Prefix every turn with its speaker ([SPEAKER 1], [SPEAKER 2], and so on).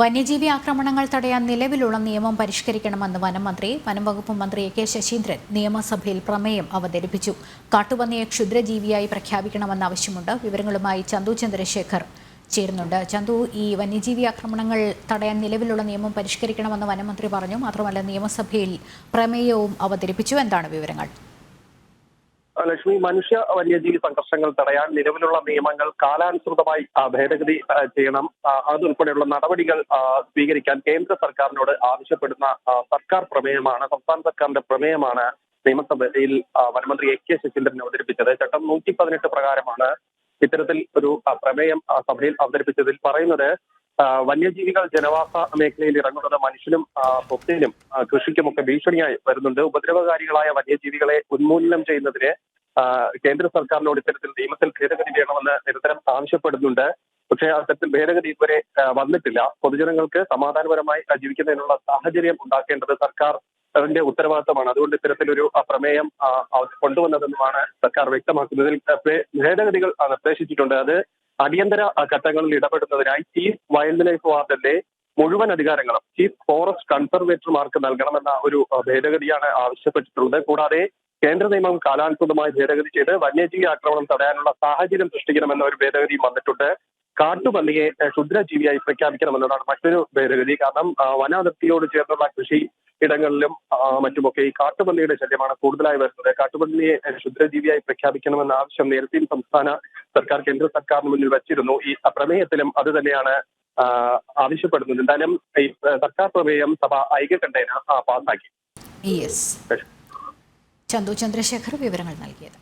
[SPEAKER 1] വന്യജീവി ആക്രമണങ്ങൾ തടയാൻ നിലവിലുള്ള നിയമം പരിഷ്കരിക്കണമെന്ന് വനംമന്ത്രി വനംവകുപ്പ് മന്ത്രി കെ ശശീന്ദ്രൻ നിയമസഭയിൽ പ്രമേയം അവതരിപ്പിച്ചു. കാട്ടുപന്നിയെ ക്ഷുദ്രജീവിയായി പ്രഖ്യാപിക്കണമെന്ന ആവശ്യമുണ്ട്. വിവരങ്ങളുമായി ചന്തു ചന്ദ്രശേഖർ ചേരുന്നുണ്ട്. ചന്തു, ഈ വന്യജീവി ആക്രമണങ്ങൾ തടയാൻ നിലവിലുള്ള നിയമം പരിഷ്കരിക്കണമെന്ന് വനംമന്ത്രി പറഞ്ഞു. മാത്രമല്ല, നിയമസഭയിൽ പ്രമേയവും അവതരിപ്പിച്ചു. എന്താണ് വിവരങ്ങൾ?
[SPEAKER 2] ലക്ഷ്മി, മനുഷ്യ വന്യജീവി സംഘർഷങ്ങൾ തടയാൻ നിലവിലുള്ള നിയമങ്ങൾ കാലാനുസൃതമായി ഭേദഗതി ചെയ്യണം. അതുൾപ്പെടെയുള്ള നടപടികൾ സ്വീകരിക്കാൻ കേന്ദ്ര സർക്കാരിനോട് ആവശ്യപ്പെടുന്ന സർക്കാർ പ്രമേയമാണ്, സംസ്ഥാന സർക്കാരിന്റെ പ്രമേയമാണ് നിയമസഭയിൽ വനമന്ത്രി കെ ശശീന്ദ്രൻ അവതരിപ്പിച്ചത്. ചട്ടം 118 പ്രകാരമാണ് ഇത്തരത്തിൽ ഒരു പ്രമേയം സഭയിൽ അവതരിപ്പിച്ചതിൽ പറയുന്നത്. വന്യജീവികൾ ജനവാസ മേഖലയിൽ ഇറങ്ങുന്നത് മനുഷ്യനും സ്വത്തിനും കൃഷിക്കുമൊക്കെ ഭീഷണിയായി വരുന്നുണ്ട്. ഉപദ്രവകാരികളായ വന്യജീവികളെ ഉന്മൂലനം ചെയ്യുന്നതിന് കേന്ദ്ര സർക്കാരിനോട് ഇത്തരത്തിൽ നിയമത്തിൽ ഭേദഗതി വേണമെന്ന് നിരന്തരം ആവശ്യപ്പെടുന്നുണ്ട്. പക്ഷേ അത്തരത്തിൽ ഭേദഗതി ഇതുവരെ വന്നിട്ടില്ല. പൊതുജനങ്ങൾക്ക് സമാധാനപരമായി ജീവിക്കുന്നതിനുള്ള സാഹചര്യം ഉണ്ടാക്കേണ്ടത് സർക്കാരിന്റെ ഉത്തരവാദിത്തമാണ്. അതുകൊണ്ട് ഇത്തരത്തിലൊരു പ്രമേയം കൊണ്ടുവന്നതെന്നുമാണ് സർക്കാർ വ്യക്തമാക്കുന്നതിൽ ഭേദഗതികൾ നിർദ്ദേശിച്ചിട്ടുണ്ട്. അത് അടിയന്തര ഘട്ടങ്ങളിൽ ഇടപെടുന്നതിനായി ചീഫ് വൈൽഡ് ലൈഫ് വാർഡന്റെ മുഴുവൻ അധികാരങ്ങളും ചീഫ് ഫോറസ്റ്റ് കൺസർവേറ്റർമാർക്ക് നൽകണമെന്ന ഒരു ഭേദഗതിയാണ് ആവശ്യപ്പെട്ടിട്ടുള്ളത്. കൂടാതെ കേന്ദ്ര നിയമം കാലാനുസൃതമായി ഭേദഗതി ചെയ്ത് വന്യജീവി ആക്രമണം തടയാനുള്ള സാഹചര്യം സൃഷ്ടിക്കണമെന്ന ഒരു ഭേദഗതിയും വന്നിട്ടുണ്ട്. കാട്ടുപന്നിയെ ക്ഷുദ്രജീവിയായി പ്രഖ്യാപിക്കണമെന്നതാണ് മറ്റൊരു ഭേദഗതി. കാരണം വനാതിർത്തിയോട് ചേർന്നുള്ള കൃഷി ഇടങ്ങളിലും മറ്റുമൊക്കെ ഈ കാട്ടുപന്നിയുടെ ശല്യമാണ് കൂടുതലായി വരുന്നത്. കാട്ടുപന്നിയെ ക്ഷുദ്രജീവിയായി പ്രഖ്യാപിക്കണമെന്ന ആവശ്യം നേരത്തെയും സംസ്ഥാന സർക്കാർ കേന്ദ്ര സർക്കാരിന് മുന്നിൽ വച്ചിരുന്നു. ഈ പ്രമേയത്തിലും അത് തന്നെയാണ് ആവശ്യപ്പെടുന്നത്. എന്തായാലും ഈ സർക്കാർ പ്രമേയം സഭ ഐക്യകണ്ഠേന പാസാക്കി.
[SPEAKER 1] ചന്തു ചന്ദ്രശേഖർ വിവരങ്ങൾ നൽകിയത്.